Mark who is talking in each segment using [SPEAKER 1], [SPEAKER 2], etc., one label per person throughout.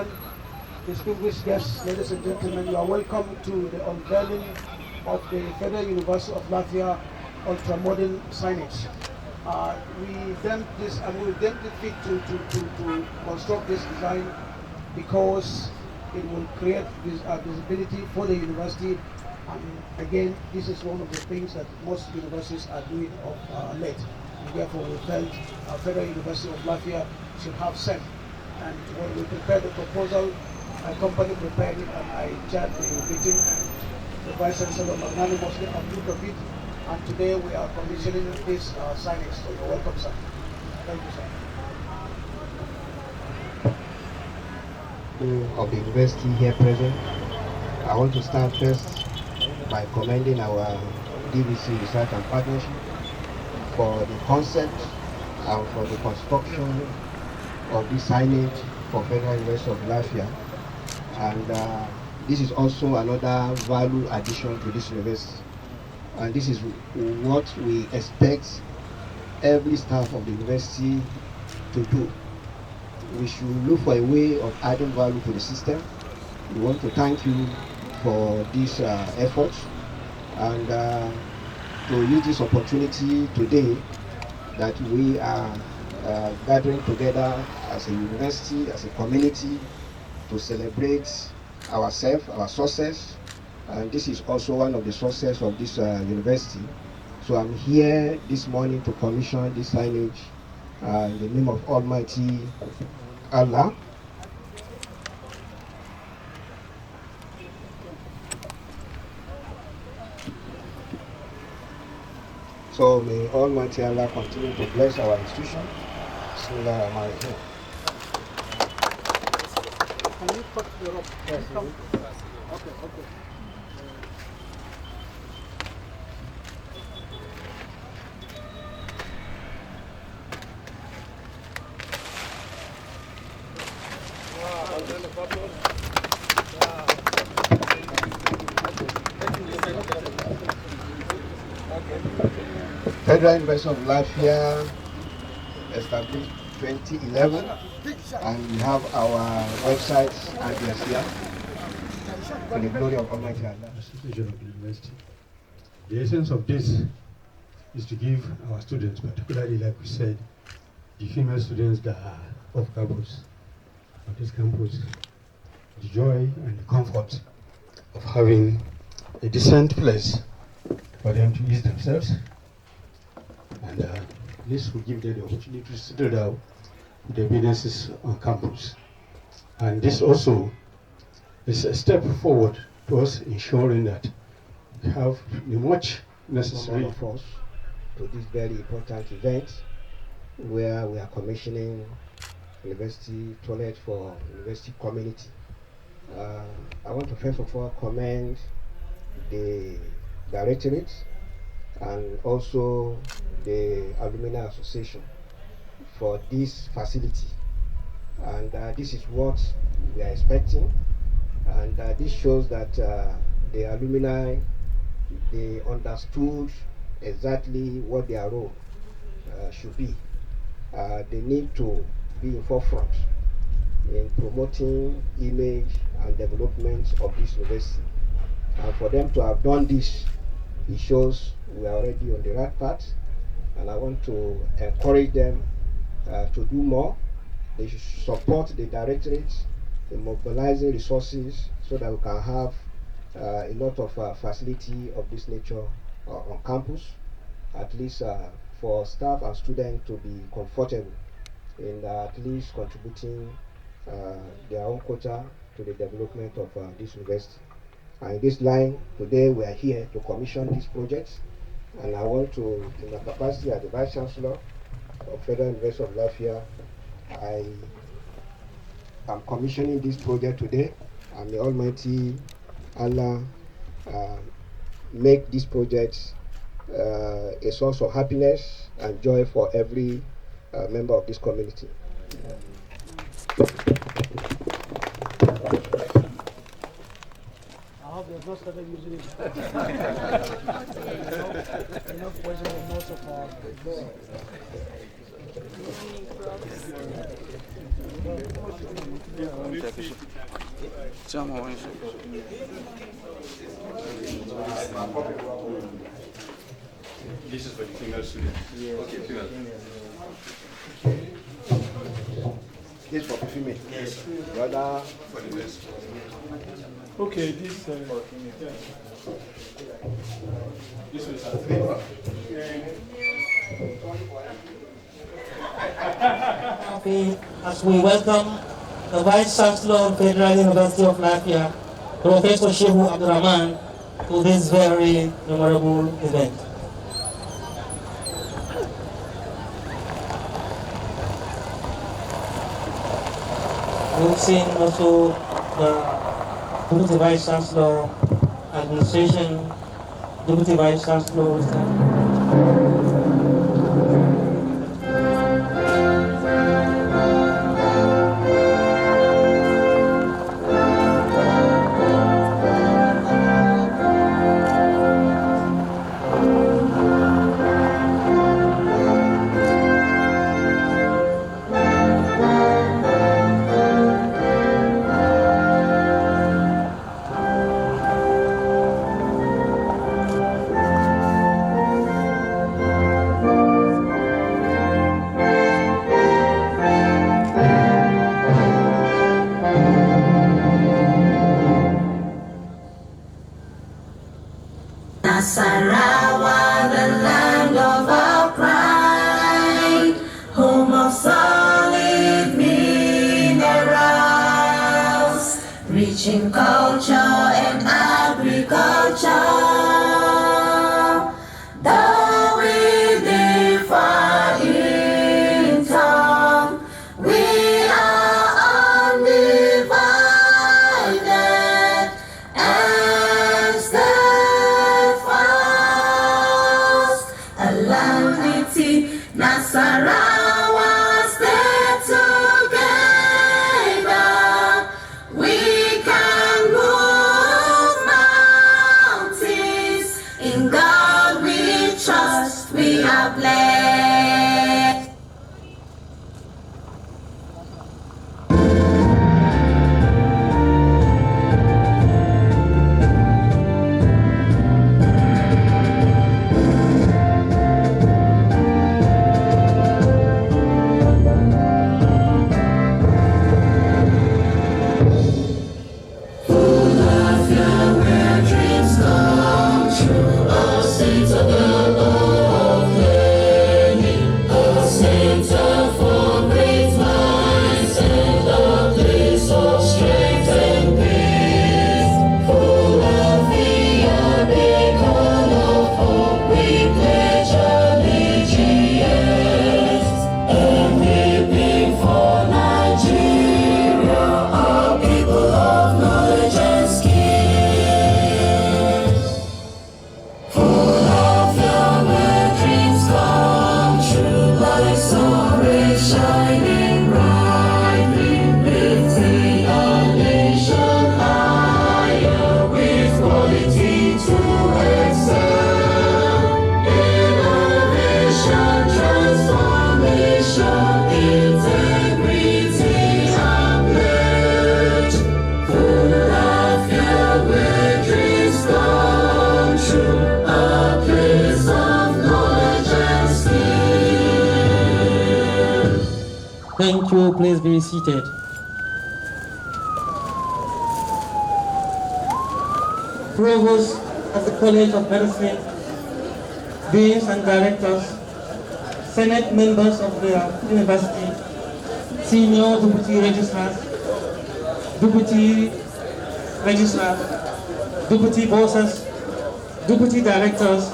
[SPEAKER 1] Chairman, distinguished guests, ladies and gentlemen, you are welcome to the unveiling of the Federal University of Latvia ultra-modern signage. We deemed this, and we deemed it fit to construct this design because it will create visibility for the university. And again, this is one of the things that most universities are doing of late. And therefore, we felt Federal University of Latvia should have set. And when we prepared the proposal, my company prepared it, and I chaired the meeting, and the Vice Chancellor magnanimously approved of it. And today we are commissioning this signage. So you're welcome, sir. Thank you, sir.
[SPEAKER 2] Of the university here present, I want to start first by commending our DVC Research and Partnership for the concept and for the construction of this signage for Federal University of Latvia. And this is also another value addition to this university. And this is what we expect every staff of the university to do. We should look for a way of adding value to the system. We want to thank you for this effort, and to use this opportunity today that we are gathering together as a university, as a community, to celebrate ourselves, our success. And this is also one of the success of this university. So I'm here this morning to commission this signage in the name of Almighty Allah. So may Almighty Allah continue to bless our institution. Bismillahirrahmanirrahim.
[SPEAKER 1] Can you put the rope? Yes. Okay, okay.
[SPEAKER 2] Federal University of Latvia established 2011, and we have our website address here for the glory of Almighty Allah.
[SPEAKER 3] Association of the university. The essence of this is to give our students, particularly like we said, the female students that are off campus, on this campus, the joy and the comfort of having a decent place for them to ease themselves. And this will give them the opportunity to settle down with their businesses on campus. And this also is a step forward to us ensuring that we have the much necessary
[SPEAKER 2] force to this very important event where we are commissioning university toilet for university community. I want to first of all commend the directorate and also the Alumni Association for this facility. And this is what we are expecting. And this shows that the alumni, they understood exactly what their role should be. They need to be in forefront in promoting image and development of this university. And for them to have done this, it shows we are already on the right path. And I want to encourage them to do more. They should support the directorate in mobilizing resources so that we can have a lot of facility of this nature on campus, at least for staff and students to be comfortable in at least contributing their own quota to the development of this university. And in this line, today we are here to commission this project, and I want to, in my capacity as the Vice Chancellor of Federal University of Latvia, I am commissioning this project today, and may Almighty Allah make this project a source of happiness and joy for every member of this community.
[SPEAKER 1] I hope there's no started using it. Enough poison in most of our
[SPEAKER 3] This is for the female students.
[SPEAKER 2] Yes.
[SPEAKER 3] Okay, female.
[SPEAKER 2] This for female.
[SPEAKER 3] Yes.
[SPEAKER 2] Brother.
[SPEAKER 3] For the best.
[SPEAKER 4] Okay, this. Yeah.
[SPEAKER 3] This was a 3.
[SPEAKER 5] As we welcome the Vice Chancellor of Federal University of Latvia, Professor Shehu Abdurrahman, to this very memorable event. We've seen also the Deputy Vice Chancellor, Administration, Deputy Vice Chancellor.
[SPEAKER 6] Nasarawa, the land of our pride, home of solid minerals, rich in culture and agriculture. Though we differ in tongue, we are undivided and steadfast. A unity, Nasarawa, stay together. We can move mountains. In God we trust, we are blessed. Where dreams come true, a citadel of learning, a center for great minds, and a place of strength and peace. Full of fear, beacon of hope, we pledge allegiance, and weeping for Nigeria, our people of knowledge and skill. Full of your where dreams come true, like sun rays shining brightly, lifting our nation higher with quality to excel. Innovation, transformation, integrity, and pledge. Full of your where dreams come true, a place of knowledge and skill.
[SPEAKER 5] Thank you. Please be seated. Provost of the College of Medicine, deans and directors, Senate members of the university, senior deputy registrars, deputy registrars, deputy bosses, deputy directors,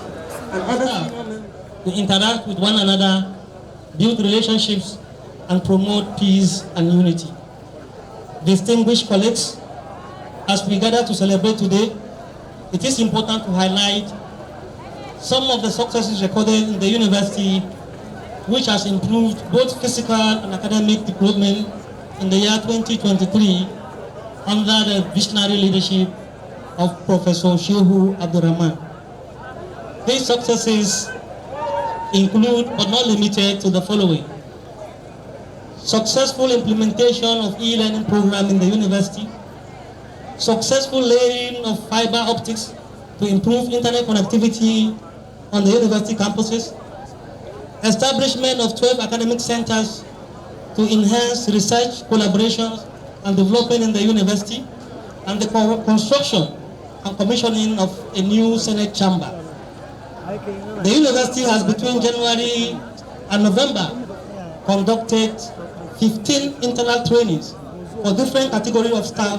[SPEAKER 5] and other senior members to interact with one another, build relationships, and promote peace and unity. Distinguished colleagues, as we gather to celebrate today, it is important to highlight some of the successes recorded in the university, which has improved both physical and academic development in the year 2023 under the visionary leadership of Professor Shehu Abdurrahman. These successes include, but not limited to, the following: successful implementation of e-learning program in the university, successful laying of fiber optics to improve internet connectivity on the university campuses, establishment of 12 academic centers to enhance research, collaborations, and development in the university, and the construction and commissioning of a new Senate chamber. The university has between January and November conducted 15 internal trainings for different categories of staff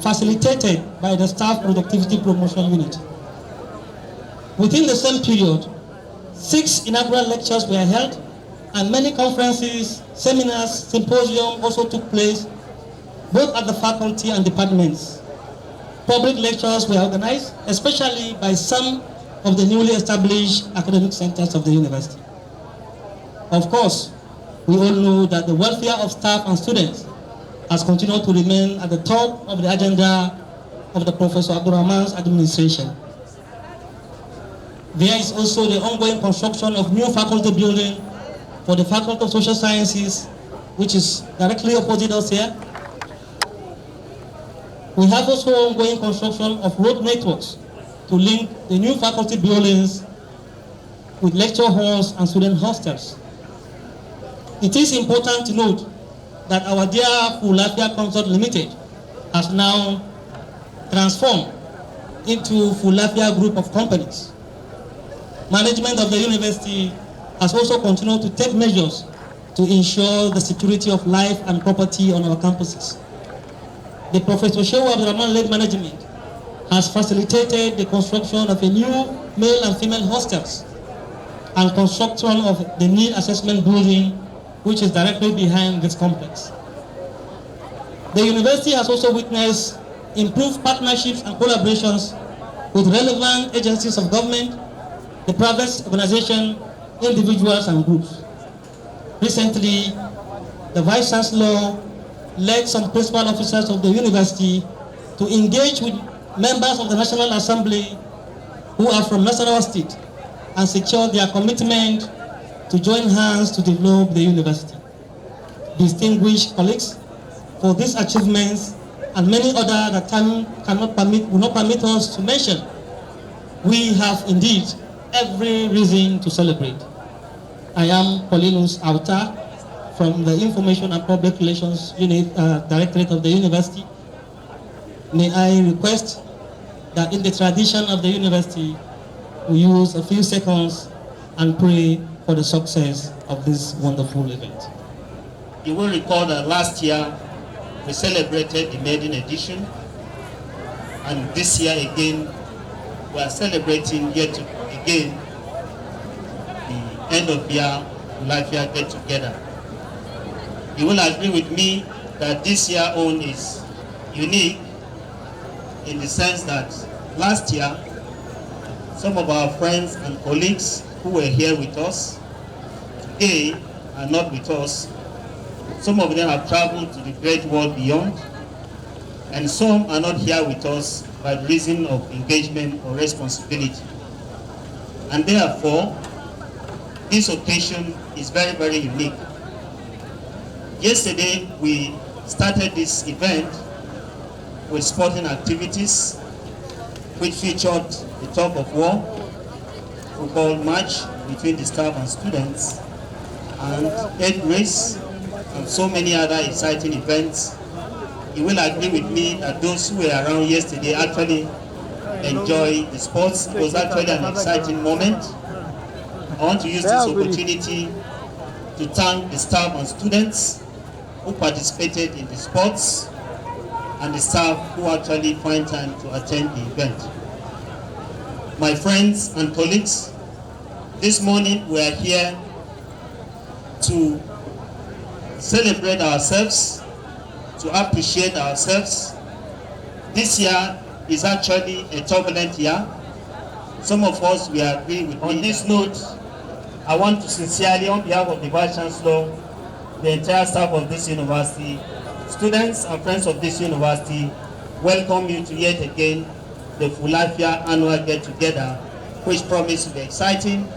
[SPEAKER 5] facilitated by the Staff Productivity Promotion Unit. Within the same period, 6 inaugural lectures were held and many conferences, seminars, symposiums also took place both at the faculty and departments. Public lectures were organized, especially by some of the newly established academic centers of the university. Of course, we all know that the welfare of staff and students has continued to remain at the top of the agenda of the Professor Abdurrahman's administration. There is also the ongoing construction of new faculty building for the Faculty of Social Sciences, which is directly opposite us here. We have also ongoing construction of road networks to link the new faculty buildings with lecture halls and student hostels. It is important to note that our dear Fulafia Consult Limited has now transformed into Fulafia Group of Companies. Management of the university has also continued to take measures to ensure the security of life and property on our campuses. The Professor Shehu Abdurrahman-led management has facilitated the construction of a new male and female hostels and construction of the need assessment building, which is directly behind this complex. The university has also witnessed improved partnerships and collaborations with relevant agencies of government, the private organization, individuals and groups. Recently, the Vice Chancellor led some principal officers of the university to engage with members of the National Assembly who are from National State and secure their commitment to join hands to develop the university. Distinguished colleagues, for these achievements and many other that time will not permit us to mention, we have indeed every reason to celebrate. I am Paulinus Auta from the Information and Public Relations Unit, Directorate of the University. May I request that in the tradition of the university, we use a few seconds and pray for the success of this wonderful event.
[SPEAKER 7] You will recall that last year we celebrated the maiden edition, and this year again we are celebrating yet again the end of year Fulafia get together. You will agree with me that this year own is unique in the sense that last year some of our friends and colleagues who were here with us today are not with us. Some of them have traveled to the great world beyond, and some are not here with us by reason of engagement or responsibility. And therefore, this occasion is very, very unique. Yesterday, we started this event with sporting activities, which featured the tug of war, football match between the staff and students, and egg race, and so many other exciting events. You will agree with me that those who were around yesterday actually enjoyed the sports. It was actually an exciting moment. I want to use this opportunity to thank the staff and students who participated in the sports and the staff who actually find time to attend the event. My friends and colleagues, this morning we are here to celebrate ourselves, to appreciate ourselves. This year is actually a turbulent year. Some of us will agree with me. On this note, I want to sincerely, on behalf of the Vice Chancellor, the entire staff of this university, students and friends of this university, welcome you to yet again the Fulafia annual get-together, which promises to be exciting,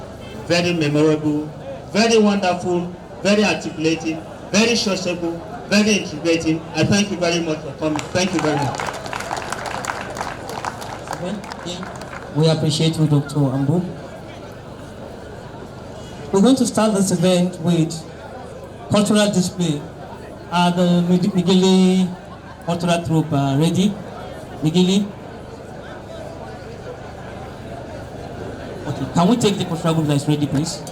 [SPEAKER 7] very memorable, very wonderful, very articulating, very sociable, very integrating. I thank you very much for coming. Thank you very much.
[SPEAKER 5] We appreciate you, Dr. Ambu. We're going to start this event with cultural display. Are the Migili cultural troupe ready? Migili? Okay, can we take the cultural group that's ready, please?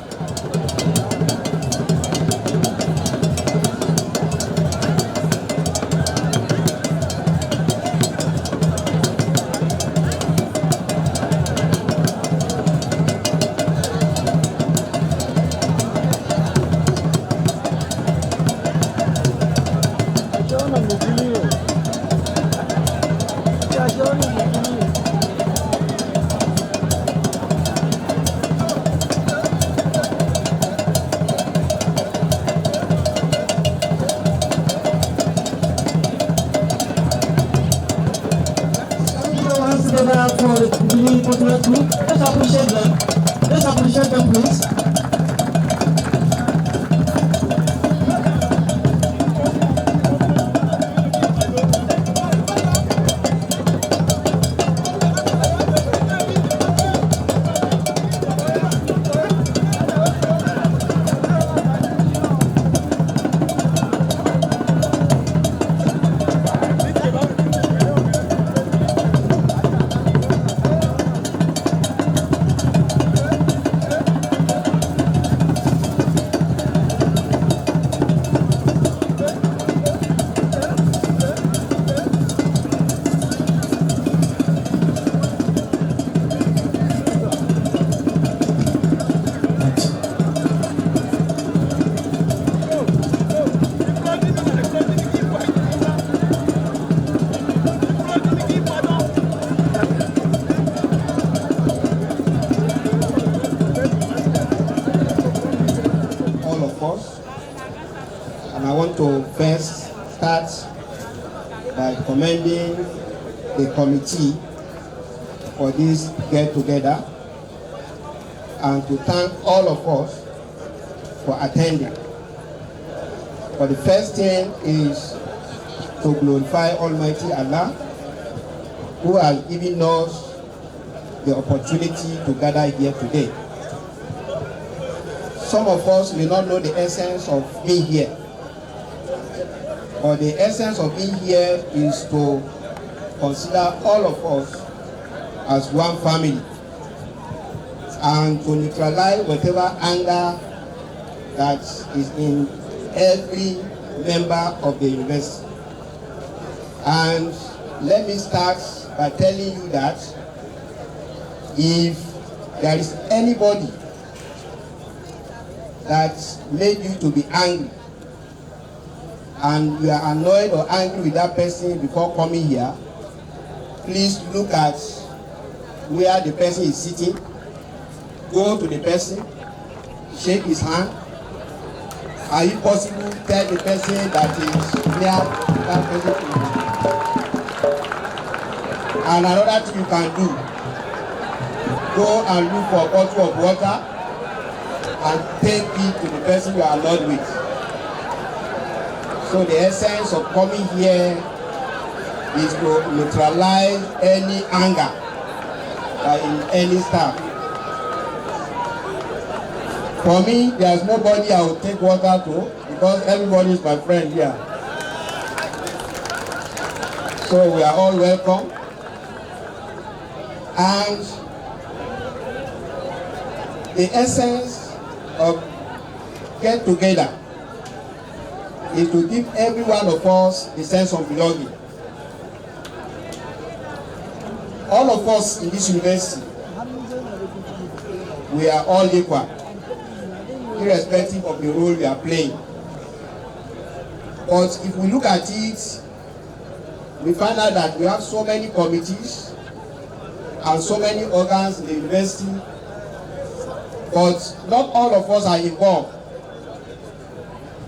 [SPEAKER 5] Let's appreciate them, please.
[SPEAKER 2] First, start by commending the committee for this get-together and to thank all of us for attending. For the first thing is to glorify Almighty Allah, who has given us the opportunity to gather here today. Some of us may not know the essence of being here. But the essence of being here is to consider all of us as one family and to neutralize whatever anger that is in every member of the university. And let me start by telling you that if there is anybody that made you to be angry, and you are annoyed or angry with that person before coming here, please look at where the person is sitting, go to the person, shake his hand. Are you possible tell the person that is near that person? And another thing you can do, go and look for a bottle of water and take it to the person you are annoyed with. So the essence of coming here is to neutralize any anger in any staff. For me, there's nobody I will take water to because everybody is my friend here. So we are all welcome. And the essence of get together is to give every one of us a sense of belonging. All of us in this university, we are all equal, irrespective of the role we are playing. But if we look at it, we find out that we have so many committees and so many organs in the university, but not all of us are involved.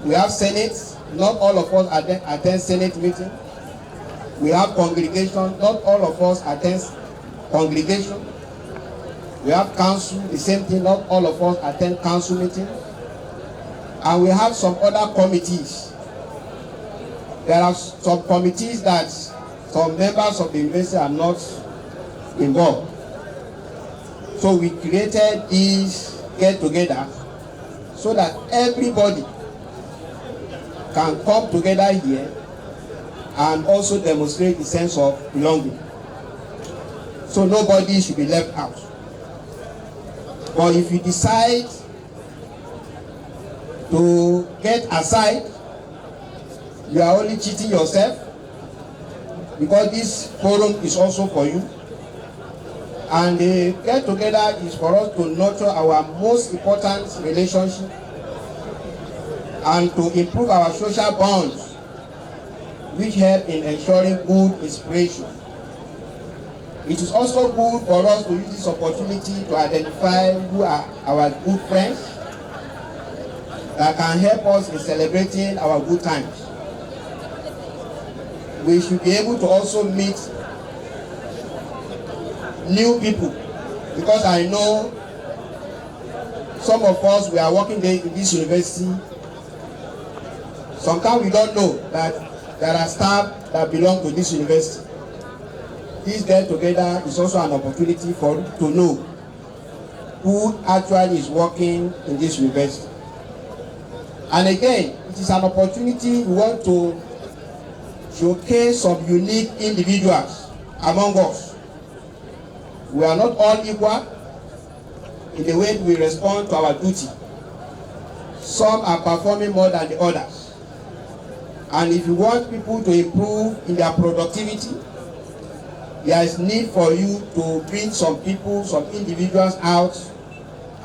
[SPEAKER 2] We have Senate, not all of us attend Senate meeting. We have congregation, not all of us attend congregation. We have council, the same thing, not all of us attend council meeting. And we have some other committees. There are some committees that some members of the university are not involved. So we created these get-together so that everybody can come together here and also demonstrate the sense of belonging. So nobody should be left out. But if you decide to get aside, you are only cheating yourself, because this forum is also for you. And the get together is for us to nurture our most important relationship and to improve our social bonds, which help in ensuring good inspiration. It is also good for us to use this opportunity to identify who are our good friends that can help us in celebrating our good times. We should be able to also meet new people, because I know some of us, we are working there in this university. Sometimes we don't know that there are staff that belong to this university. This get together is also an opportunity for to know who actually is working in this university. And again, it is an opportunity we want to showcase some unique individuals among us. We are not all equal in the way we respond to our duty. Some are performing more than the others. And if you want people to improve in their productivity, there is need for you to bring some people, some individuals out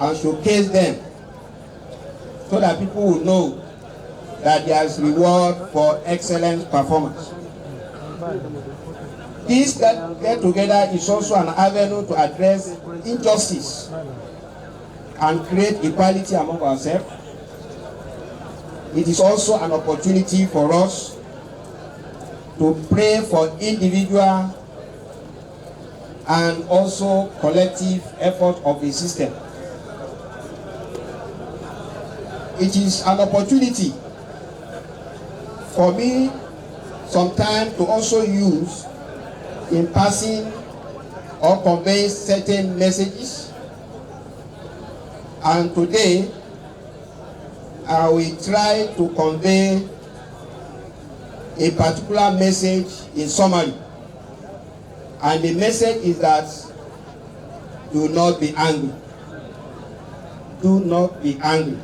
[SPEAKER 2] and showcase them so that people will know that there is reward for excellent performance. This get together is also an avenue to address injustice and create equality among ourselves. It is also an opportunity for us to pray for individual and also collective effort of the system. It is an opportunity for me sometimes to also use in passing or conveying certain messages. And today, I will try to convey a particular message in summary. And the message is that do not be angry. Do not be angry.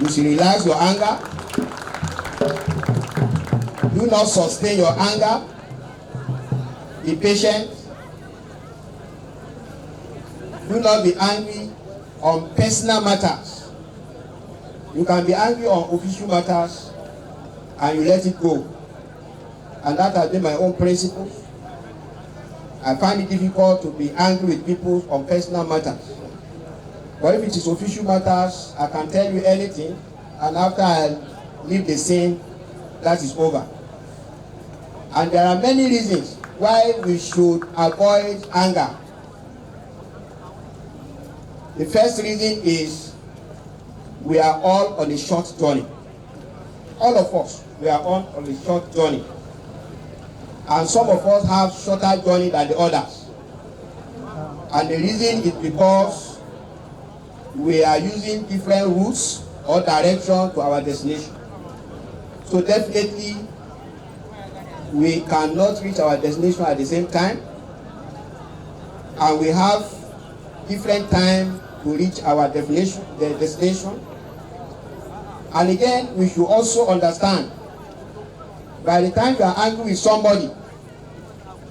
[SPEAKER 2] You should relax your anger. Do not sustain your anger. Be patient. Do not be angry on personal matters. You can be angry on official matters and you let it go. And that has been my own principle. I find it difficult to be angry with people on personal matters. But if it is official matters, I can tell you anything, and after I leave the scene, that is over. And there are many reasons why we should avoid anger. The first reason is we are all on a short journey. All of us, we are all on a short journey. And some of us have shorter journey than the others. And the reason is because we are using different routes or direction to our destination. So definitely, we cannot reach our destination at the same time. And we have different time to reach our destination. And again, we should also understand, by the time you are angry with somebody,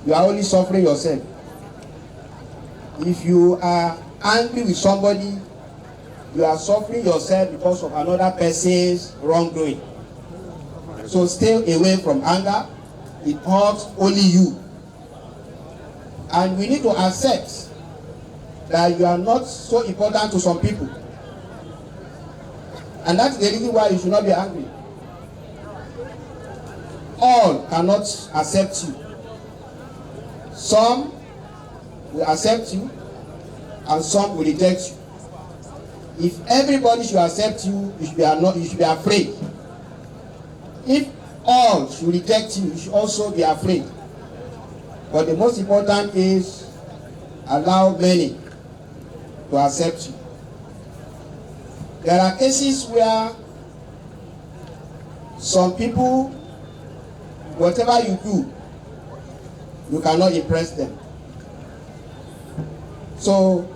[SPEAKER 2] you are only suffering yourself. If you are angry with somebody, you are suffering yourself because of another person's wrongdoing. So stay away from anger. It hurts only you. And we need to accept that you are not so important to some people. And that's the reason why you should not be angry. All cannot accept you. Some will accept you and some will reject you. If everybody should accept you, you should be afraid. If all should reject you, you should also be afraid. But the most important is allow many to accept you. There are cases where some people, whatever you do, you cannot impress them. So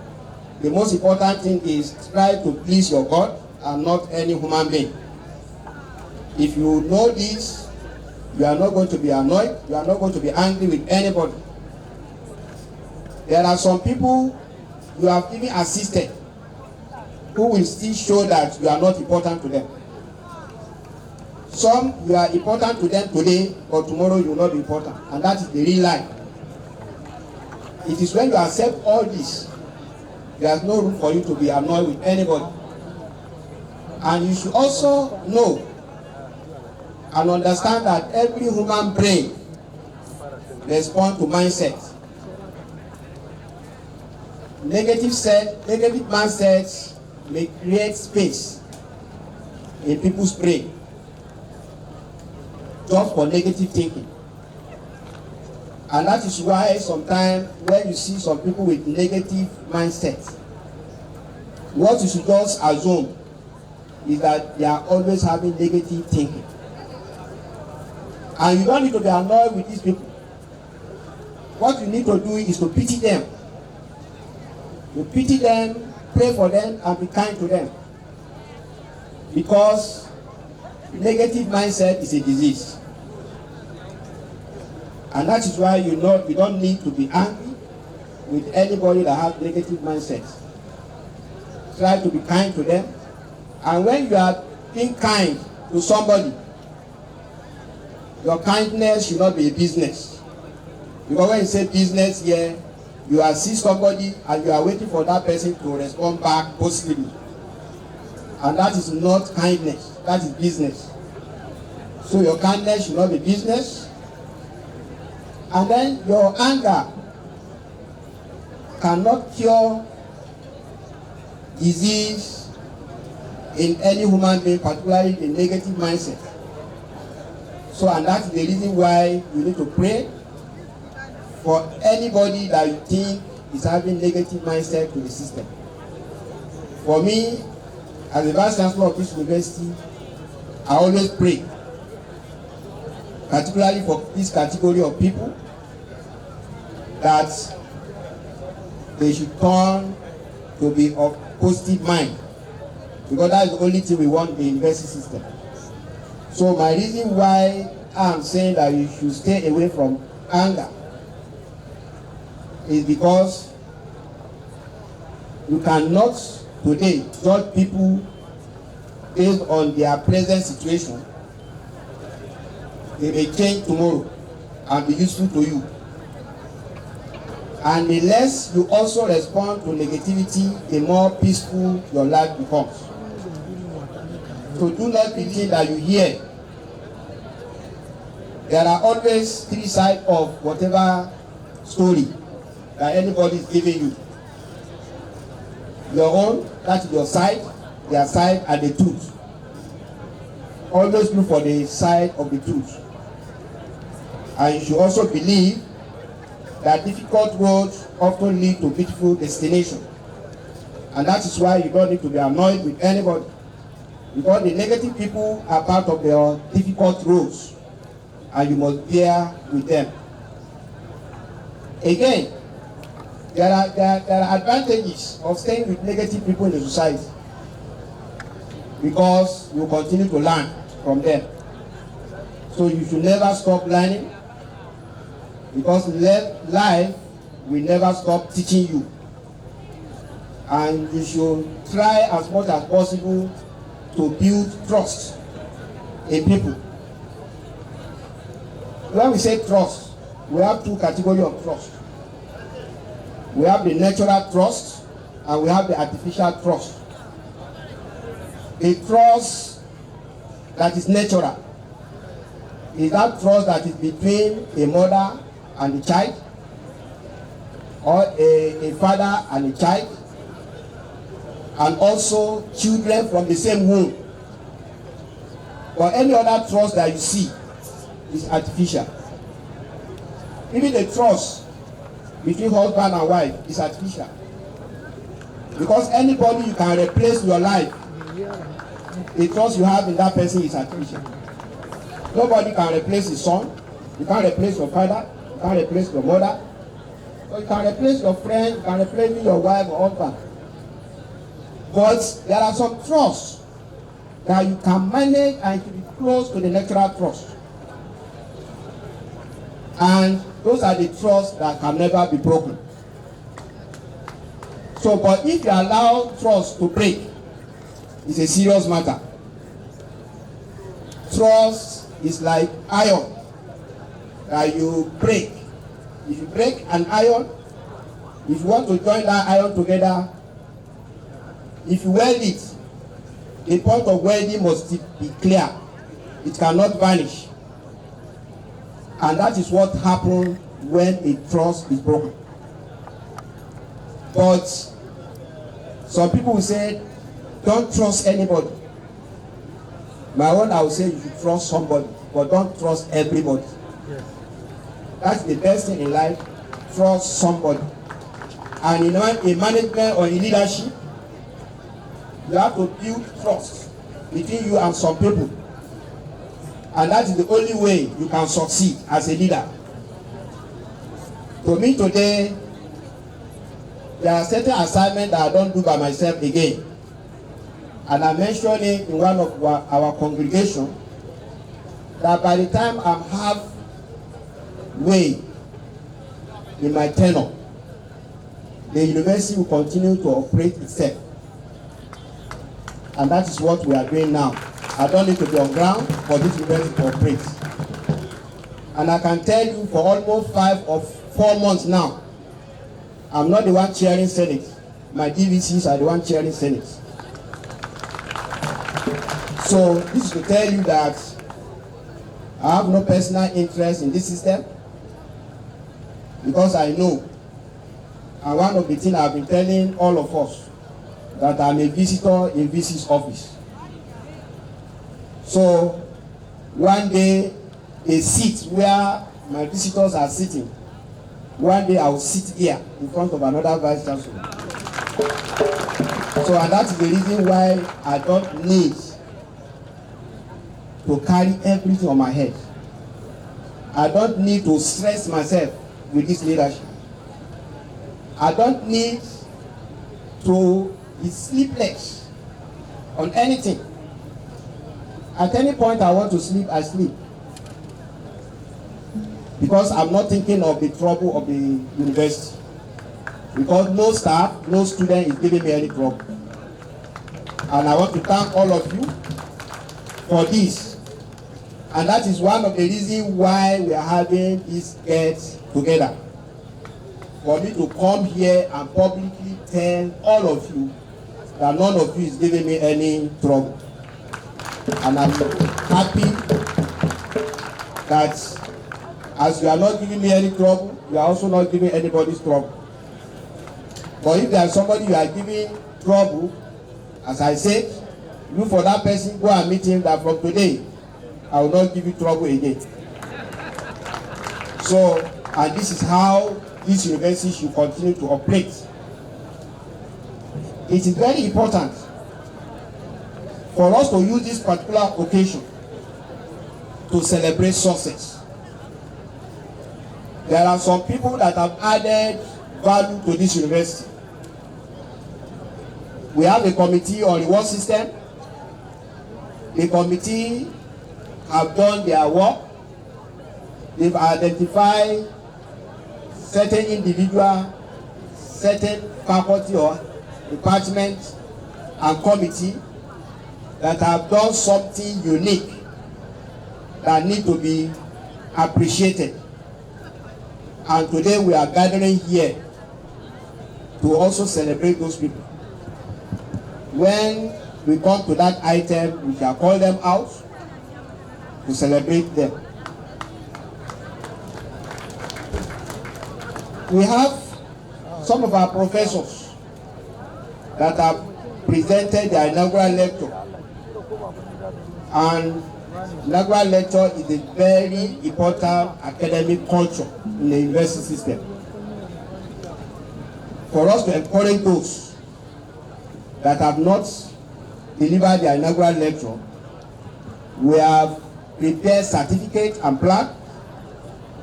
[SPEAKER 2] the most important thing is try to please your God and not any human being. If you know this, you are not going to be annoyed, you are not going to be angry with anybody. There are some people you have even assisted who will still show that you are not important to them. Some, you are important to them today, but tomorrow you will not be important. And that is the real life. It is when you accept all this, there is no room for you to be annoyed with anybody. And you should also know and understand that every human brain responds to mindset. Negative mindsets may create space in people's brain just for negative thinking. And that is why sometimes when you see some people with negative mindset, what you should just assume is that they are always having negative thinking. And you don't need to be annoyed with these people. What you need to do is to pity them. You pity them, pray for them, and be kind to them. Because negative mindset is a disease. And that is why you don't need to be angry with anybody that has negative mindset. Try to be kind to them. And when you are being kind to somebody, your kindness should not be a business. Because when you say business here, you assist somebody and you are waiting for that person to respond back positively. And that is not kindness, that is business. So your kindness should not be business. And then your anger cannot cure disease in any human being, particularly the negative mindset. So, and that's the reason why you need to pray for anybody that you think is having negative mindset to the system. For me, as the Vice Chancellor of this university, I always pray, particularly for this category of people, that they should turn to be of positive mind, because that is the only thing we want in the university system. So my reason why I am saying that you should stay away from anger is because you cannot today judge people based on their present situation. They may change tomorrow and be useful to you. And the less you also respond to negativity, the more peaceful your life becomes. So do not believe that you hear. There are always three sides of whatever story that anybody is giving you. Your own, that is your side, their side, and the truth. Always look for the side of the truth. And you should also believe that difficult roads often lead to beautiful destinations. And that is why you don't need to be annoyed with anybody. Because the negative people are part of their difficult roads, and you must bear with them. Again, there are advantages of staying with negative people in the society, because you continue to learn from them. So you should never stop learning, because life will never stop teaching you. And you should try as much as possible to build trust in people. When we say trust, we have two categories of trust. We have the natural trust and we have the artificial trust. The trust that is natural is that trust that is between a mother and a child, or a father and a child, and also children from the same womb. But any other trust that you see is artificial. Even the trust between husband and wife is artificial. Because anybody you can replace in your life, the trust you have in that person is artificial. Nobody can replace his son. You can't replace your father. You can't replace your mother. So you can replace your friend. You can replace your wife or husband. But there are some trusts that you can manage and to be close to the natural trust. And those are the trusts that can never be broken. So, but if you allow trust to break, it's a serious matter. Trust is like iron that you break. If you break an iron, if you want to join that iron together, if you weld it, the point of welding must be clear. It cannot vanish. And that is what happens when a trust is broken. But some people will say, don't trust anybody. My own, I will say you should trust somebody, but don't trust everybody. Yes. That's the best thing in life. Trust somebody. And in management or in leadership, you have to build trust between you and some people. And that is the only way you can succeed as a leader. To me today, there are certain assignments that I don't do by myself again. And I mentioned it in one of our congregation that by the time I'm halfway in my tenure, the university will continue to operate itself. And that is what we are doing now. I don't need to be on ground for this university to operate. And I can tell you for almost 5 or 4 months now, I'm not the one chairing Senate. My DVCs are the one chairing Senate. So this is to tell you that I have no personal interest in this system because I know, and one of the things I've been telling all of us, that I'm a visitor in VC's office. So one day, a seat where my visitors are sitting, one day I will sit here in front of another vice chancellor. So, and that is the reason why I don't need to carry everything on my head. I don't need to stress myself with this leadership. I don't need to be sleepless on anything. At any point I want to sleep, I sleep. Because I'm not thinking of the trouble of the university. Because no staff, no student is giving me any trouble. And I want to thank all of you for this. And that is one of the reasons why we are having this get together. For me to come here and publicly tell all of you that none of you is giving me any trouble. And I'm happy that as you are not giving me any trouble, you are also not giving anybody's trouble. But if there is somebody you are giving trouble, as I said, look for that person, go and meet him, that from today, I will not give you trouble again. So, and this is how this university should continue to operate. It is very important for us to use this particular occasion to celebrate success. There are some people that have added value to this university. We have a committee on reward system. The committee have done their work. They've identified certain individual, certain faculty or department and committee that have done something unique that need to be appreciated. And today we are gathering here to also celebrate those people. When we come to that item, we shall call them out to celebrate them. We have some of our professors that have presented their inaugural lecture. And inaugural lecture is a very important academic culture in the university system. For us to encourage those that have not delivered their inaugural lecture, we have prepared certificates and plaque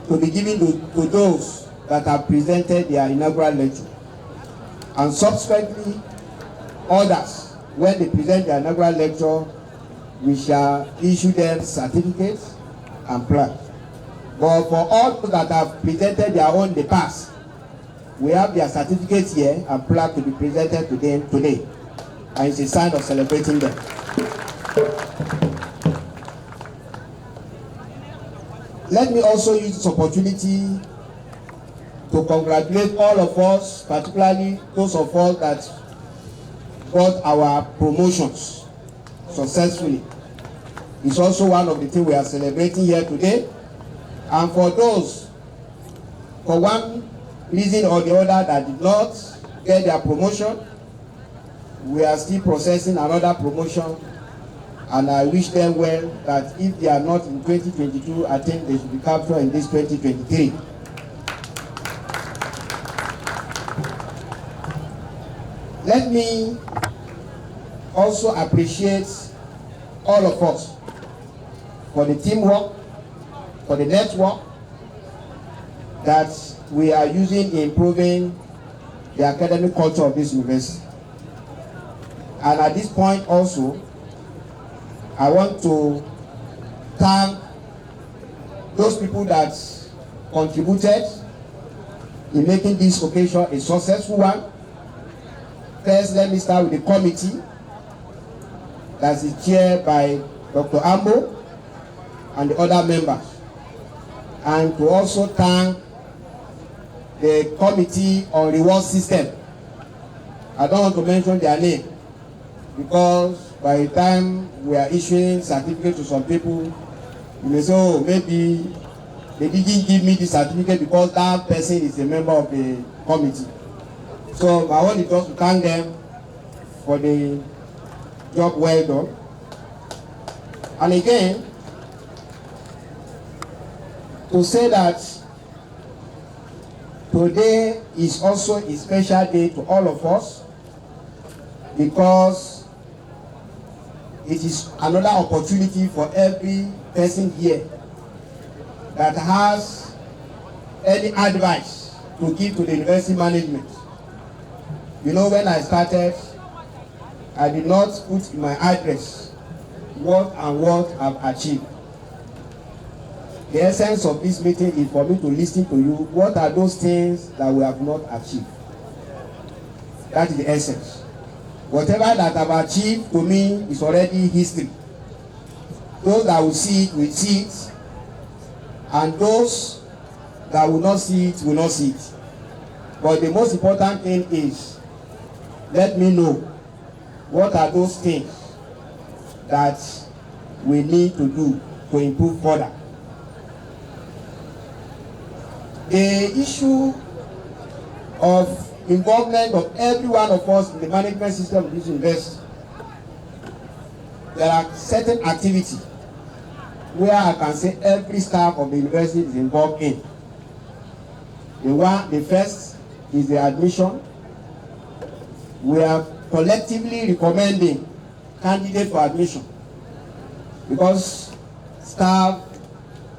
[SPEAKER 2] to be given to those that have presented their inaugural lecture. And subsequently, others, when they present their inaugural lecture, we shall issue them certificates and plaque. But for all those that have presented their own in the past, we have their certificates here and plaque to be presented to them today. And it's a sign of celebrating them. Let me also use this opportunity to congratulate all of us, particularly those of us that got our promotions successfully. It's also one of the things we are celebrating here today. And for those, for one reason or the other, that did not get their promotion, we are still processing another promotion. And I wish them well that if they are not in 2022, I think they should be captured in this 2023. Let me also appreciate all of us for the teamwork, for the network that we are using in improving the academic culture of this university. And at this point also, I want to thank those people that contributed in making this occasion a successful one. First, let me start with the committee that is chaired by Dr. Ambo and the other members. And to also thank the committee on reward system. I don't want to mention their name because by the time we are issuing certificates to some people, you may say, oh, maybe they didn't give me the certificate because that person is a member of the committee. So I want to just thank them for the job well done. And again, to say that today is also a special day to all of us because it is another opportunity for every person here that has any advice to give to the university management. You know, when I started, I did not put in my address what I've achieved. The essence of this meeting is for me to listen to you. What are those things that we have not achieved? That is the essence. Whatever that I've achieved to me is already history. Those that will see it, and those that will not see it will not see it. But the most important thing is, let me know what are those things that we need to do to improve further. The issue of involvement of every one of us in the management system of this university, there are certain activities where I can say every staff of the university is involved in. The first is the admission. We are collectively recommending candidates for admission because staff,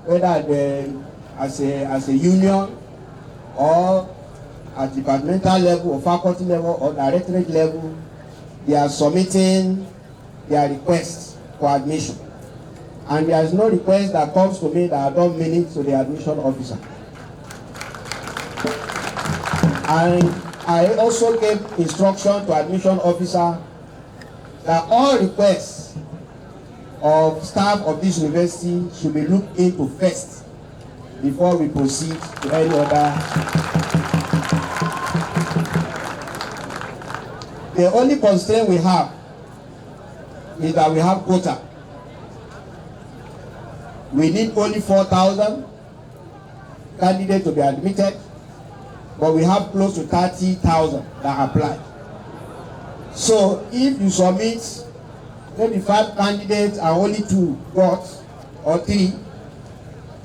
[SPEAKER 2] whether as a union or at departmental level or faculty level or directorate level, they are submitting their requests for admission. And there is no request that comes to me that I don't mean it to the admission officer. And I also gave instruction to admission officer that all requests of staff of this university should be looked into first before we proceed to any other. The only constraint we have is that we have quota. We need only 4,000 candidates to be admitted, but we have close to 30,000 that applied. So if you submit maybe 5 candidates and only 2 got, or 3,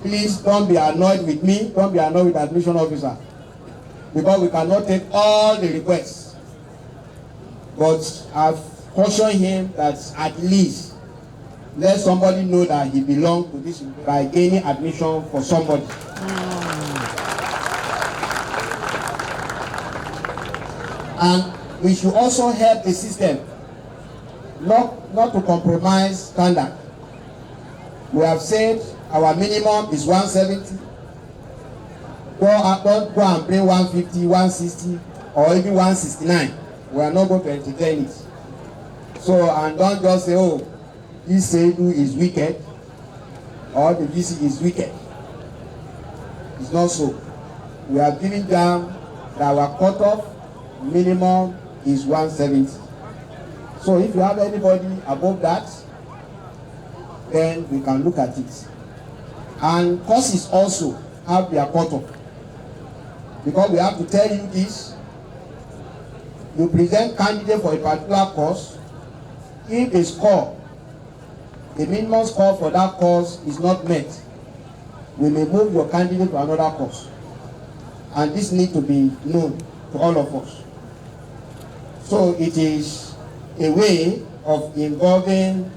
[SPEAKER 2] please don't be annoyed with me, don't be annoyed with the admission officer, because we cannot take all the requests. But I've cautioned him that at least let somebody know that he belongs to this by gaining admission for somebody. And we should also help the system not to compromise standard. We have said our minimum is 170. Don't go and bring 150, 160, or even 169. We are not going to entertain it. So, and don't just say, oh, this Seidu is wicked, or the VC is wicked. It's not so. We are giving them that our cutoff minimum is 170. So if you have anybody above that, then we can look at it. And courses also have their cutoff. Because we have to tell you this, you present candidate for a particular course, if the score, the minimum score for that course is not met, we may move your candidate to another course. And this needs to be known to all of us. So it is a way of involving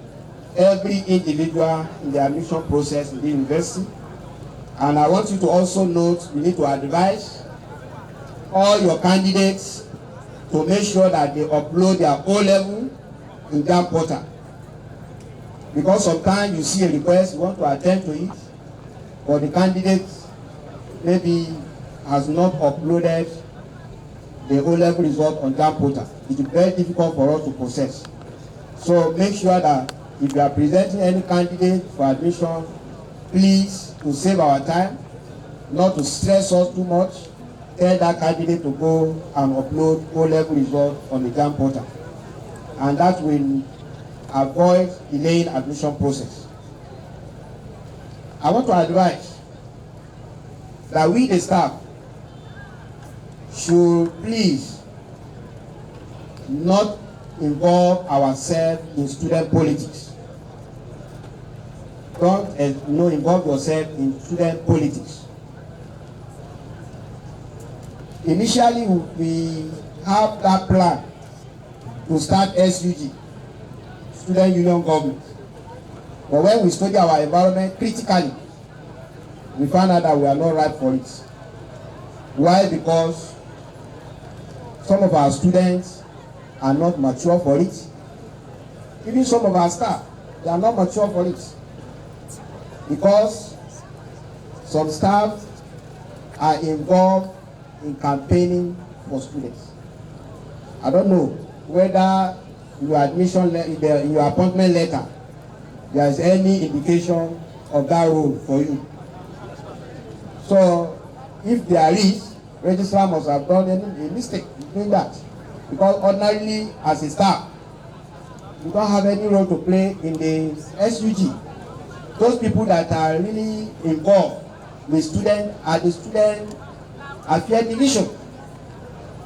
[SPEAKER 2] every individual in the admission process in the university. And I want you to also note, you need to advise all your candidates to make sure that they upload their O-level in JAMB portal. Because sometimes you see a request, you want to attend to it, but the candidate maybe has not uploaded the O-level result on JAMB portal. It is very difficult for us to process. So make sure that if you are presenting any candidate for admission, please, to save our time, not to stress us too much, tell that candidate to go and upload O-level result on the JAMB portal. And that will avoid delaying admission process. I want to advise that we, the staff, should please not involve ourselves in student politics. Don't involve yourself in student politics. Initially, we have that plan to start SUG, Student Union Government. But when we study our environment critically, we found out that we are not right for it. Why? Because some of our students are not mature for it. Even some of our staff, they are not mature for it. Because some staff are involved in campaigning for students. I don't know whether your admission in your appointment letter there is any indication of that role for you. So if there is, registrar must have done a mistake in doing that. Because ordinarily, as a staff, you don't have any role to play in the SUG. Those people that are really involved with students are the student affairs division,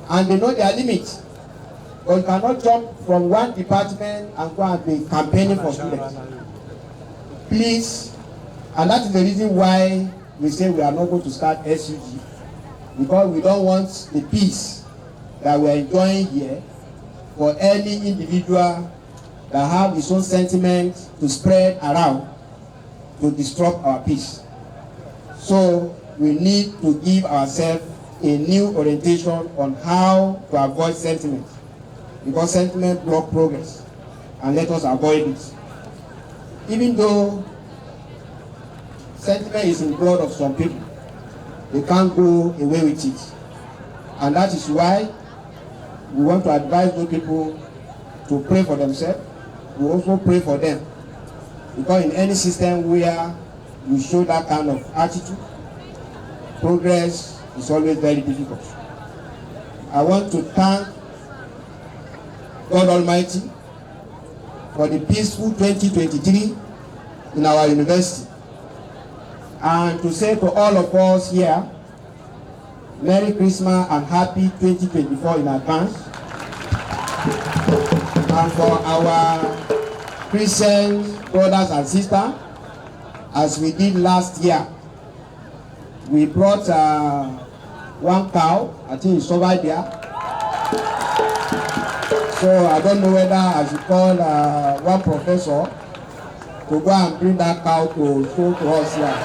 [SPEAKER 2] and they know their limits. But you cannot jump from one department and go and be campaigning for students. Please, and that is the reason why we say we are not going to start SUG, because we don't want the peace that we are enjoying here for any individual that have his own sentiment to spread around to disrupt our peace. So we need to give ourselves a new orientation on how to avoid sentiment, because sentiment blocks progress, and let us avoid it. Even though sentiment is in the blood of some people, they can't go away with it. And that is why we want to advise those people to pray for themselves. We also pray for them. Because in any system where you show that kind of attitude, progress is always very difficult. I want to thank God Almighty for the peaceful 2023 in our university. And to say to all of us here, Merry Christmas and Happy 2024 in advance. And for our Christian brothers and sisters, as we did last year, we brought one cow. I think it's over there. So I don't know whether I should call one professor to go and bring that cow to show to us here.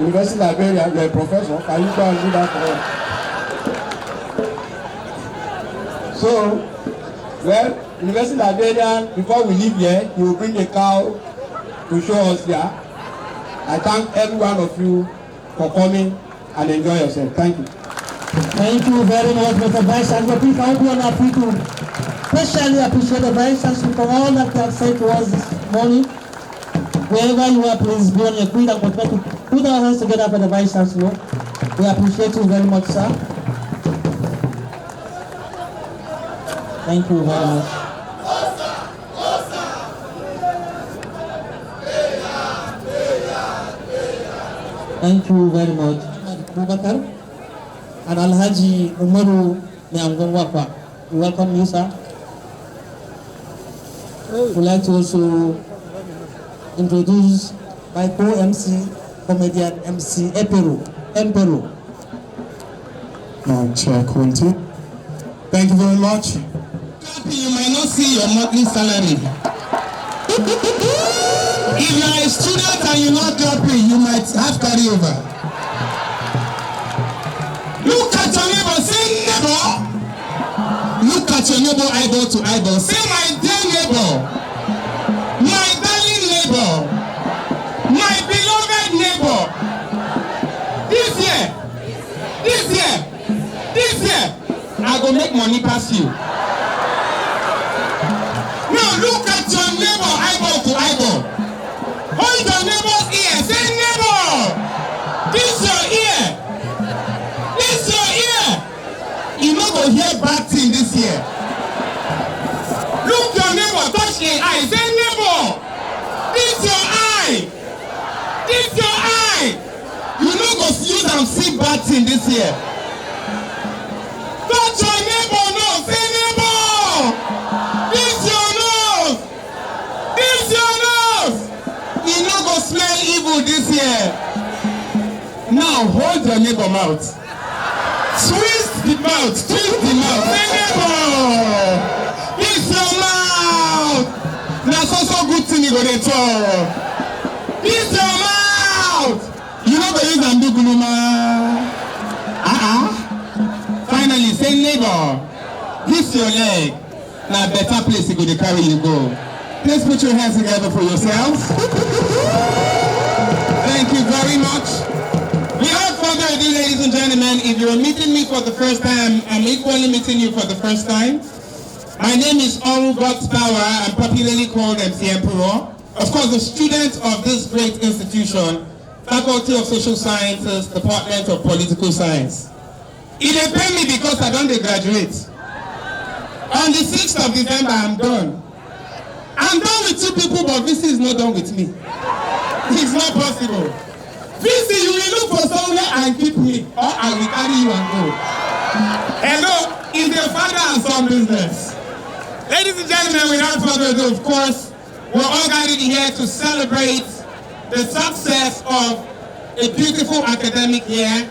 [SPEAKER 2] University Librarian, you're a professor. Can you go and do that for us? So, well, University Librarian, before we leave here, he will bring the cow to show us here. I thank every one of you for coming and enjoy yourself. Thank you.
[SPEAKER 5] Thank you very much, Mr. Vice Chancellor. Please, I hope you are happy to especially appreciate the Vice Chancellor for all that they have said to us this morning. Wherever you are, please be on your feet and continue to put our hands together for the Vice Chancellor. We appreciate you very much, sir. Thank you very much. Thank you very much, Abubakar and Alhaji Umaru Nyangongwakwa. We welcome you, sir. We'd like to also introduce my co-MC, comedian MC Empero.
[SPEAKER 8] Chair Kunti. Thank you very much. You might not see your monthly salary. If you are a student and you're not clapping, you might have carryover. Look at your neighbor, say neighbor. Look at your neighbor eyeball to eyeball. Say my dear neighbor, my darling neighbor, my beloved neighbor. This year, I go make money pass you. Now look at your neighbor eyeball to eyeball. Hold your neighbor's ear. Say neighbor, this your ear. This your ear. You no go hear bad thing this year. Look your neighbor, touch your eye. Say neighbor, this your eye. This your eye. You no go use and see bad thing this year. Touch your neighbor nose. Say neighbor, this your nose. This your nose. You no go smell evil this year. Now hold your neighbor mouth. Twist the mouth. Say neighbor, this your mouth. Now so good thing you go dey talk. This your mouth. You no go use am do gluma. Finally, say neighbor, this your leg. Now better place you go to carry you go. Please put your hands together for yourselves. Thank you very much. Without further ado, ladies and gentlemen, if you're meeting me for the first time, I'm equally meeting you for the first time. My name is Oru Godspower. I'm popularly called MC Emperor. Of course, a student of this great institution, Faculty of Social Sciences, Department of Political Science. It dey pay me because I don't graduate. On the 6th of December, I'm done. I'm done with 2 people, but VC is not done with me. It's not possible. VC, you will look for somewhere and keep me, or I will carry you and go. Hello, it's a father and son business. Ladies and gentlemen, without further ado, of course, we're all gathered here to celebrate the success of a beautiful academic year.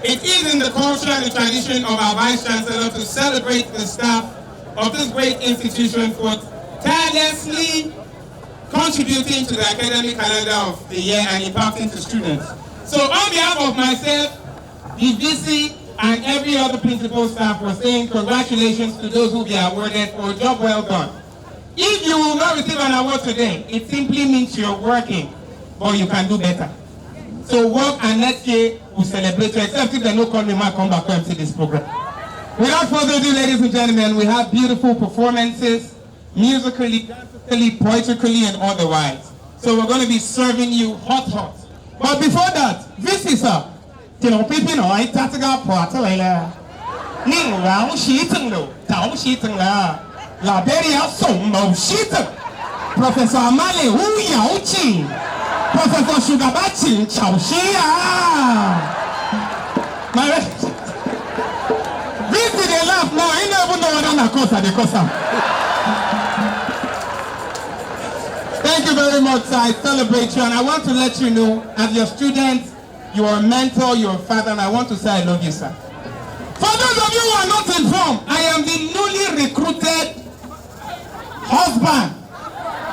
[SPEAKER 8] It is in the culture and the tradition of our Vice Chancellor to celebrate the staff of this great institution for tirelessly contributing to the academic calendar of the year and impacting to students. So on behalf of myself, the VC, and every other principal staff, we're saying congratulations to those who will be awarded for a job well done. If you will not receive an award today, it simply means you're working, but you can do better. So work, and next year we'll celebrate you, except if they don't call me, I come back and see this program. Without further ado, ladies and gentlemen, we have beautiful performances, musically, dancically, poetically, and otherwise. So we're going to be serving you hot. But before that, this is a Professor Amale Wu Yao Qing, Professor Sugabachi Chao Xia. This is a laugh now. na course at the course. Thank you very much, sir. I celebrate you, and I want to let you know, as your student, you are a mentor, you are a father, and I want to say I love you, sir. For those of you who are not informed, I am the newly recruited husband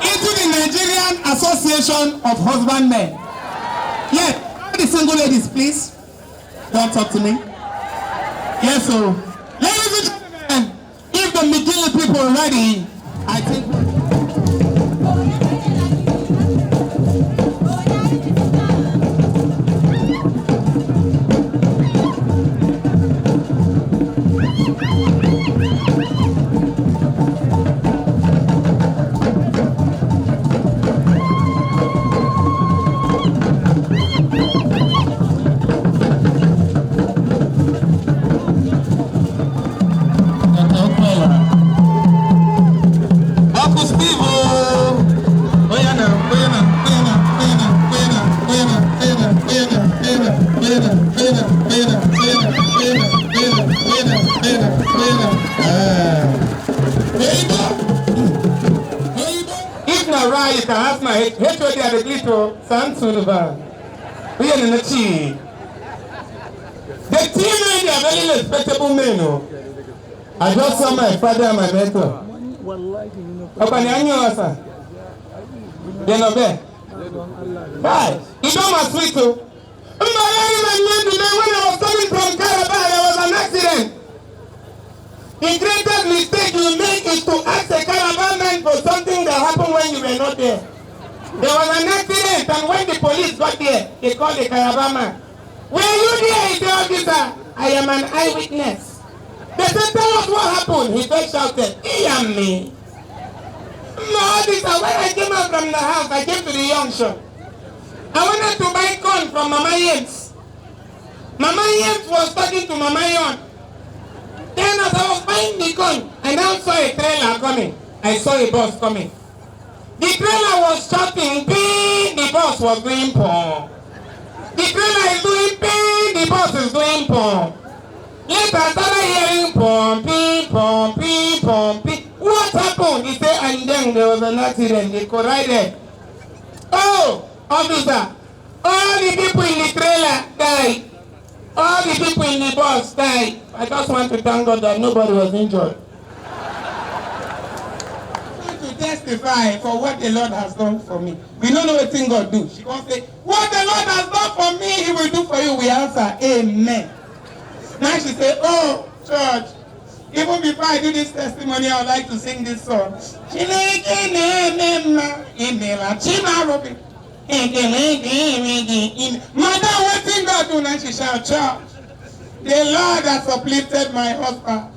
[SPEAKER 8] into the Nigerian Association of Husbandmen. Yes, the single ladies, please. Don't talk to me. Yes, so, ladies and gentlemen, if the McGinley people are ready, I think... If not right, you can ask my HOD at the Glito, Sam Sullivan. We are in the team. The team men are very respectable men. I just saw my father and my mentor. They know that. Why? You know my sweet too. When I was coming from Calabar, there was an accident. The greatest mistake you make is to ask a Calabar man for something that happened when you were not there. There was an accident, and when the police got there, they called the Calabar man. Were you there? He said, officer, I am an eyewitness. They said, tell us what happened. He just shouted, me. No, officer, when I came out from the house, I came to the junction. I wanted to buy corn from Mama Yems. Mama Yems was talking to Mama Yon. Then as I was buying the corn, I now saw a trailer coming. I saw a bus coming. The trailer was shouting, ping, the bus was doing pong. The trailer is doing ping, the bus is doing pong. Later I started hearing pong, ping, pong, ping, pong, ping. What happened? He said, and then there was an accident. They collided. Oh, officer, all the people in the trailer died. All the people in the bus died. I just want to thank God that nobody was injured. To testify for what the Lord has done for me. We don't know what thing God do. She won't say, what the Lord has done for me, He will do for you. We answer, amen. Now she said, oh, church, even before I do this testimony, I would like to sing this song. Mother, what thing God do? Now she shout, church. The Lord has uplifted my husband.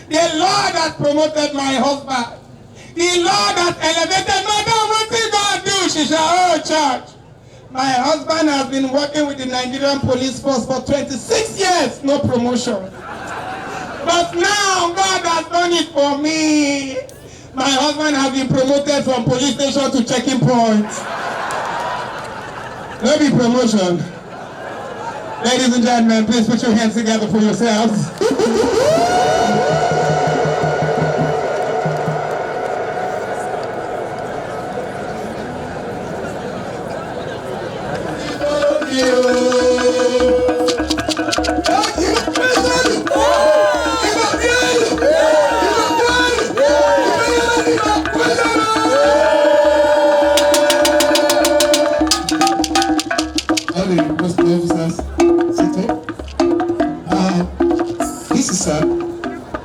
[SPEAKER 8] The Lord has promoted my husband. The Lord has elevated. Mother, what thing God do? She shout, oh, church. My husband has been working with the Nigerian police force for 26 years, no promotion. But now God has done it for me. My husband has been promoted from police station to checking point. No be promotion. Ladies and gentlemen, please put your hands together for yourselves.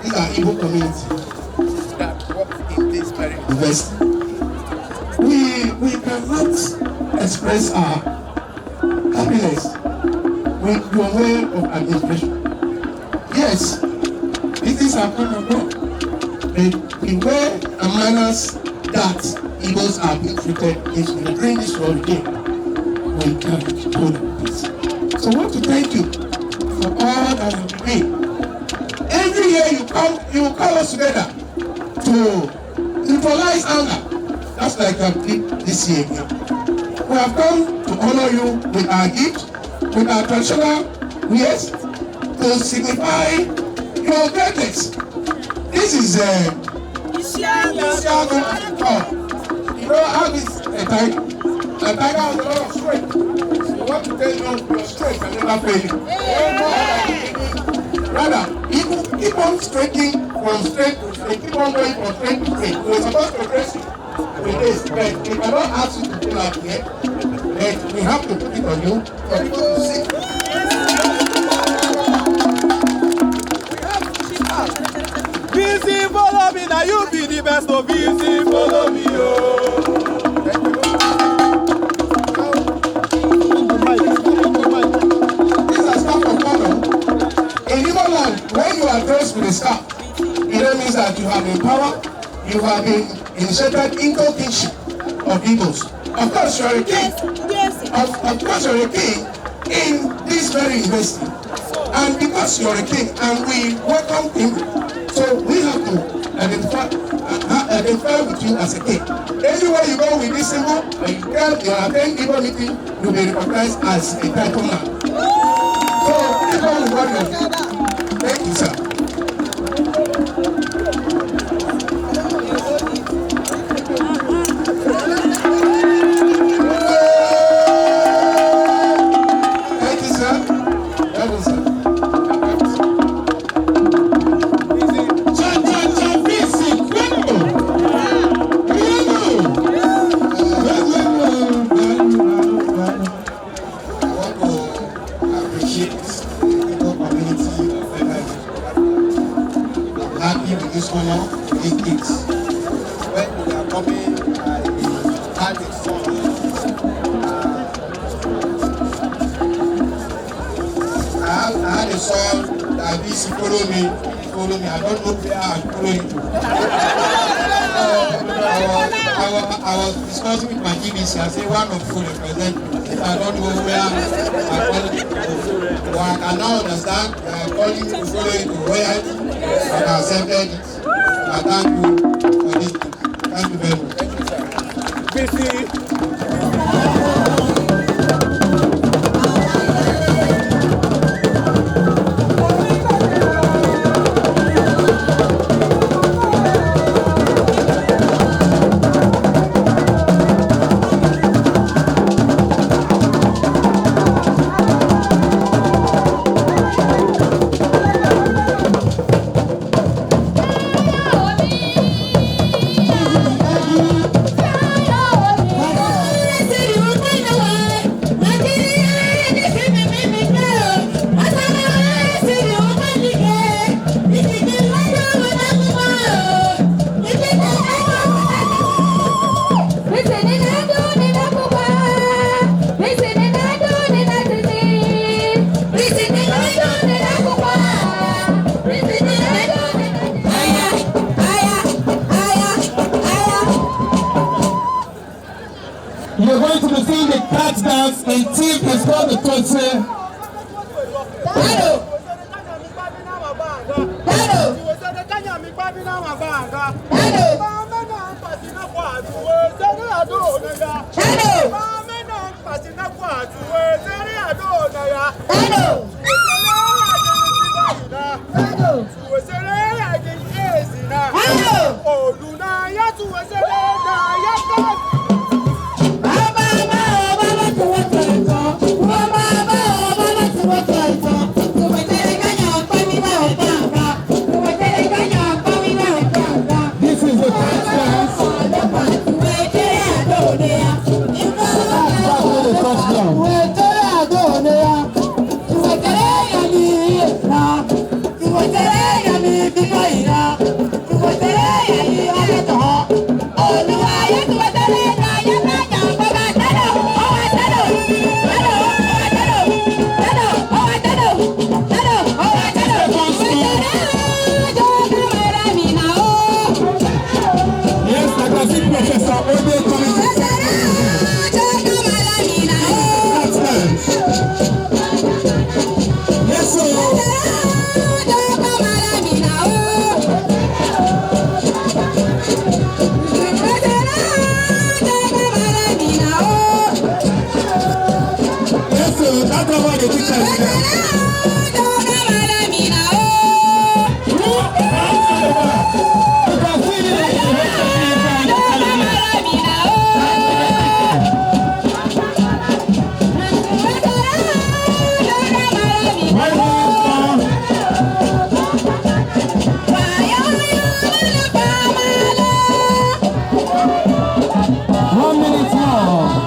[SPEAKER 8] These are Igbo community that work in this very university. We cannot express our happiness with your way of administration. Yes, it is our kind of work. The way and manners that Igbos are being treated is in bring this world again. We can't do this. So I want to thank you for all that you did. Every year you call us together to neutralize anger. That's like this year. We have come to honor you with our gift, with our traditional wares, to signify your greatness. This This is Isiago. You know how this a tiger has a lot of strength. You want to tell you your strength can never fail you. Rather, keep on stretching from strength to strength, keep on going from strength to strength. We're supposed to address you with this, but we cannot ask you to pull out here. But we have to put it on you for people to see.
[SPEAKER 4] Busy follow me, now you be the best of busy follow me, oh.
[SPEAKER 8] This is staff of honor. In Igbo land, when you are dressed with a staff, it means that you have been power, you have been initiated into kingship of Igbos. Of course, you are a king. Of course, you are a king in this very university. And because you are a king, and we welcome him, so we have to identify with you as a king. Anywhere you go with this symbol, and you attend Igbo meeting, you'll be recognized as a title man. So, keep on with thank you, sir. Thank you, sir. That was it. This honor, big kids. When we are coming, I had a son. I had a son that this follow me. I don't know where I'm following to. I was discussing with my TVC. I say one of you represent. If I don't know where I'm calling to. So I can now understand that I'm calling to follow you to royalty. I accepted it. I thank you for this. Thank you very much. Thank you, sir. You're going to be seeing the cat dance. The team is going to touch it.
[SPEAKER 9] 1 minute more.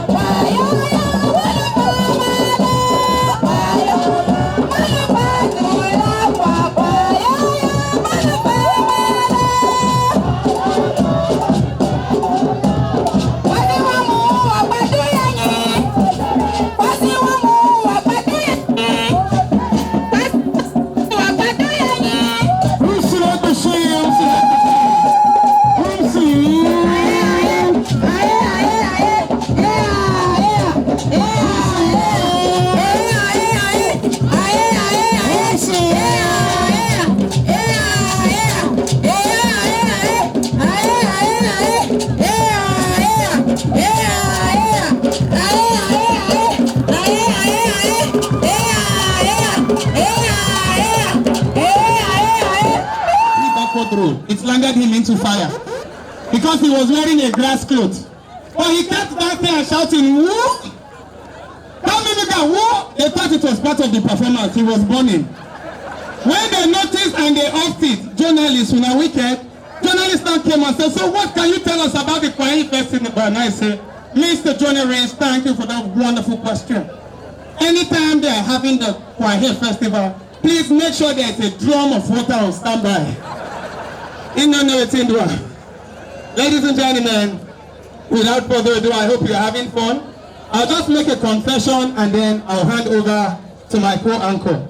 [SPEAKER 8] It landed him into fire because he was wearing a grass cloth. But he kept dancing and shouting, "Woo! Tell me, woo!" They thought it was part of the performance. He was burning. When they noticed and they asked it, journalists, when I wicked, journalists now came and said, "So what can you tell us about the Kwahi Festival?" And I said, "Mr. Journalist, thank you for that wonderful question. Anytime they are having the Kwahi Festival, please make sure there's a drum of water on standby." Ladies and gentlemen, without further ado, I hope you're having fun. I'll just make a confession and then I'll hand over to my co-anchor.